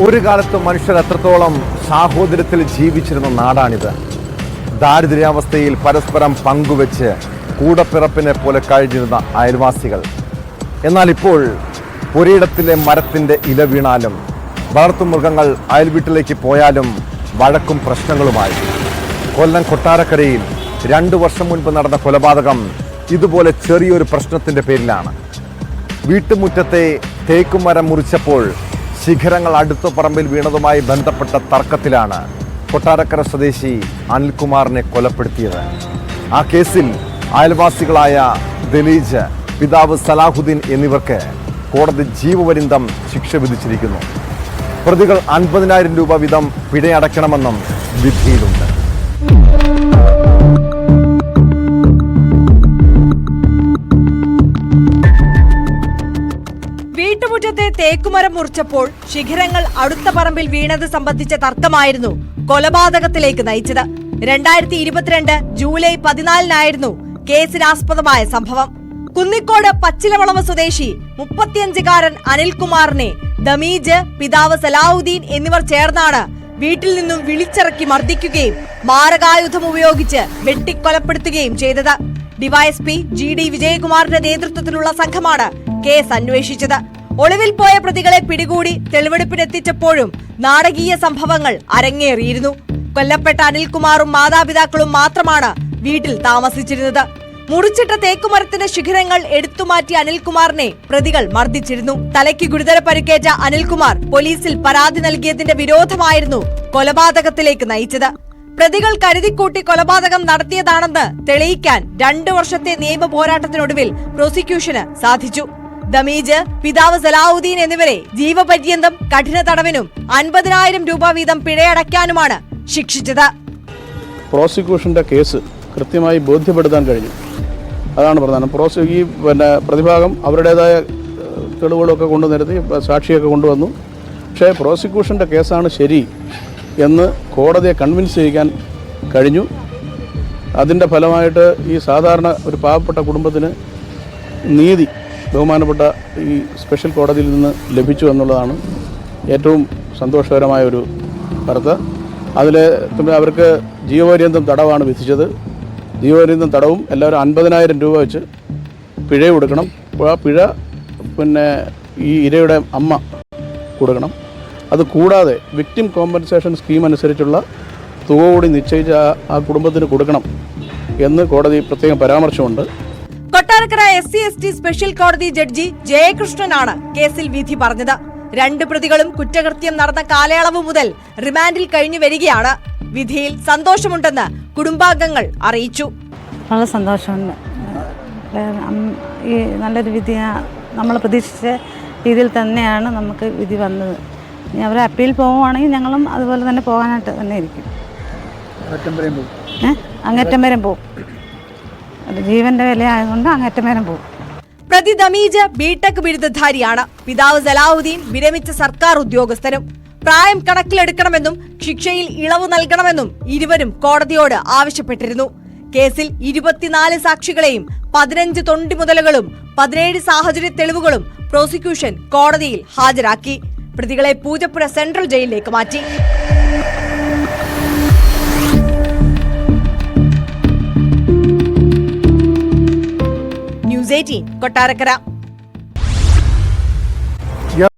ഒരു കാലത്ത് മനുഷ്യർ എത്രത്തോളം സാഹോദര്യത്തിൽ ജീവിച്ചിരുന്ന നാടാണിത്. ദാരിദ്ര്യാവസ്ഥയിൽ പരസ്പരം പങ്കുവെച്ച് കൂടപ്പിറപ്പിനെ പോലെ കഴിഞ്ഞിരുന്ന അയൽവാസികൾ. എന്നാൽ ഇപ്പോൾ പുരയിടത്തിലെ മരത്തിൻ്റെ ഇല വീണാലും വളർത്തുമൃഗങ്ങൾ അയൽവീട്ടിലേക്ക് പോയാലും വഴക്കും പ്രശ്നങ്ങളുമായി. കൊല്ലം കൊട്ടാരക്കരയിൽ 2 വർഷം മുൻപ് നടന്ന കൊലപാതകം ഇതുപോലെ ചെറിയൊരു പ്രശ്നത്തിൻ്റെ പേരിലാണ്. വീട്ടുമുറ്റത്തെ തേക്കുമരം മുറിച്ചപ്പോൾ ശിഖരങ്ങൾ അടുത്ത പറമ്പിൽ വീണതുമായി ബന്ധപ്പെട്ട തർക്കത്തിലാണ് കൊട്ടാരക്കര സ്വദേശി അനിൽകുമാറിനെ കൊലപ്പെടുത്തിയത്. ആ കേസിൽ അയൽവാസികളായ ദലീജ്, പിതാവ് സലാഹുദ്ദീൻ എന്നിവർക്ക് കോടതി ജീവപര്യന്തം ശിക്ഷ വിധിച്ചിരിക്കുന്നു. പ്രതികൾ 50,000 രൂപ വീതം പിഴയടയ്ക്കണമെന്നും വിധിയിലുണ്ട്. വീട്ടുമുറ്റത്തെ തേക്കുമരം മുറിച്ചപ്പോൾ ശിഖരങ്ങൾ അടുത്ത പറമ്പിൽ വീണത് സംബന്ധിച്ച തർക്കമായിരുന്നു കൊലപാതകത്തിലേക്ക് നയിച്ചത്. 2022 ജൂലൈ 14-നായിരുന്നു കേസിനാസ്പദമായ സംഭവം. കുന്നിക്കോട് പച്ചിലവളവ് സ്വദേശി 35-കാരൻ അനിൽകുമാറിനെ ദമീജ്, പിതാവ് സലാഹുദ്ദീൻ എന്നിവർ ചേർന്നാണ് വീട്ടിൽ നിന്നും വിളിച്ചിറക്കി മർദ്ദിക്കുകയും മാരകായുധം ഉപയോഗിച്ച് വെട്ടിക്കൊലപ്പെടുത്തുകയും ചെയ്തത്. ഡിവൈഎസ്പി GD വിജയകുമാറിന്റെ നേതൃത്വത്തിലുള്ള സംഘമാണ് കേസ് അന്വേഷിച്ചത്. ഒളിവിൽ പോയ പ്രതികളെ പിടികൂടി തെളിവെടുപ്പിനെത്തിച്ചപ്പോഴും നാടകീയ സംഭവങ്ങൾ അരങ്ങേറിയിരുന്നു. കൊല്ലപ്പെട്ട അനിൽകുമാറും മാതാപിതാക്കളും മാത്രമാണ് വീട്ടിൽ താമസിച്ചിരുന്നത്. മുറിച്ചിട്ട തേക്കുമരത്തിന്റെ ശിഖരങ്ങൾ എടുത്തുമാറ്റിയ അനിൽകുമാറിനെ പ്രതികൾ മർദ്ദിച്ചിരുന്നു. തലയ്ക്ക് ഗുരുതര പരിക്കേറ്റ അനിൽകുമാർ പോലീസിൽ പരാതി നൽകിയതിന്റെ വിരോധമായിരുന്നു കൊലപാതകത്തിലേക്ക് നയിച്ചത്. പ്രതികൾ കരുതിക്കൂട്ടി കൊലപാതകം നടത്തിയതാണെന്ന് തെളിയിക്കാൻ 2 വർഷത്തെ നിയമ പോരാട്ടത്തിനൊടുവിൽ പ്രോസിക്യൂഷന് സാധിച്ചു. ദമീജ്, പിതാവ് സലാഹുദ്ദീൻ എന്നിവരെ ജീവപര്യന്തം കഠിന തടവിനും 50,000 രൂപ വീതം പിഴയടയ്ക്കാനുമാണ് ശിക്ഷിച്ചത്. പ്രോസിക്യൂഷന്റെ കേസ് കൃത്യമായി ബോധ്യപ്പെടുത്താൻ കഴിഞ്ഞു. അതാണ് പ്രധാനം. പ്രതിഭാഗം അവരുടേതായ തെളിവുകളൊക്കെ കൊണ്ടുനിരത്തി സാക്ഷിയൊക്കെ കൊണ്ടുവന്നു. പക്ഷേ പ്രോസിക്യൂഷന്റെ കേസാണ് ശരി എന്ന് കോടതിയെ കൺവിൻസ് ചെയ്യിക്കാൻ കഴിഞ്ഞു. അതിൻ്റെ ഫലമായിട്ട് ഈ സാധാരണ ഒരു പാവപ്പെട്ട കുടുംബത്തിന് നീതി ബഹുമാനപ്പെട്ട ഈ സ്പെഷ്യൽ കോടതിയിൽ നിന്ന് ലഭിച്ചു എന്നുള്ളതാണ് ഏറ്റവും സന്തോഷകരമായ ഒരു വാർത്ത. അതിൽ അവർക്ക് ജീവപര്യന്തം തടവാണ് വിധിച്ചത്. ജീവപര്യന്തം തടവും എല്ലാവരും 50,000 രൂപ വെച്ച് പിഴ കൊടുക്കണം. ആ പിഴ ഈ ഇരയുടെ അമ്മ കൊടുക്കണം. അത് കൂടാതെ വിക്ടിം കോമ്പൻസേഷൻ സ്കീം അനുസരിച്ചുള്ള തുക കൂടി നിശ്ചയിച്ച ആ കുടുംബത്തിന് കൊടുക്കണം എന്ന് കോടതി പ്രത്യേകം പരാമർശമുണ്ട്. കൊട്ടാരക്കര SC/ST സ്പെഷ്യൽ കോടതി ജഡ്ജി ജയകൃഷ്ണനാണ് കേസിൽ വിധി പറഞ്ഞത്. 2 പ്രതികളും കുറ്റകൃത്യം നടന്ന കാലയളവ് മുതൽ റിമാൻഡിൽ കഴിഞ്ഞു വരികയാണ്. വിധിയിൽ സന്തോഷമുണ്ടെന്ന് കുടുംബാംഗങ്ങൾ അറിയിച്ചു. വളരെ സന്തോഷമുണ്ട്. ഈ നല്ലൊരു വിധി നമ്മൾ പ്രതീക്ഷിച്ച രീതിയിൽ തന്നെയാണ് നമുക്ക് വിധി വന്നത്. ഇനി അവർ അപ്പീൽ പോവുകയാണെങ്കിൽ ഞങ്ങളും അതുപോലെ തന്നെ പോകാനായിട്ട് തന്നെ ഇരിക്കും. അങ്ങേറ്റം വരെ പോകും. അത് ജീവന്റെ വില ആയതുകൊണ്ട് അങ്ങേറ്റം വരെ പോകും. പ്രതി ദമീജ് ബിടെക് ബിരുദധാരിയാണ്. പിതാവ് സലാഹുദ്ദീൻ വിരമിച്ച സർക്കാർ ഉദ്യോഗസ്ഥനും. പ്രായം കണക്കിലെടുക്കണമെന്നും ശിക്ഷയിൽ ഇളവ് നൽകണമെന്നും ഇരുവരും കോടതിയോട് ആവശ്യപ്പെട്ടിരുന്നു. കേസിൽ 24 സാക്ഷികളെയും 15 തൊണ്ടിമുതലുകളും 17 സാഹചര്യ തെളിവുകളും പ്രോസിക്യൂഷൻ കോടതിയിൽ ഹാജരാക്കി. പ്രതികളെ പൂജപ്പുര സെൻട്രൽ ജയിലിലേക്ക് മാറ്റി. ന്യൂസ് 18 കൊട്ടാരക്കര.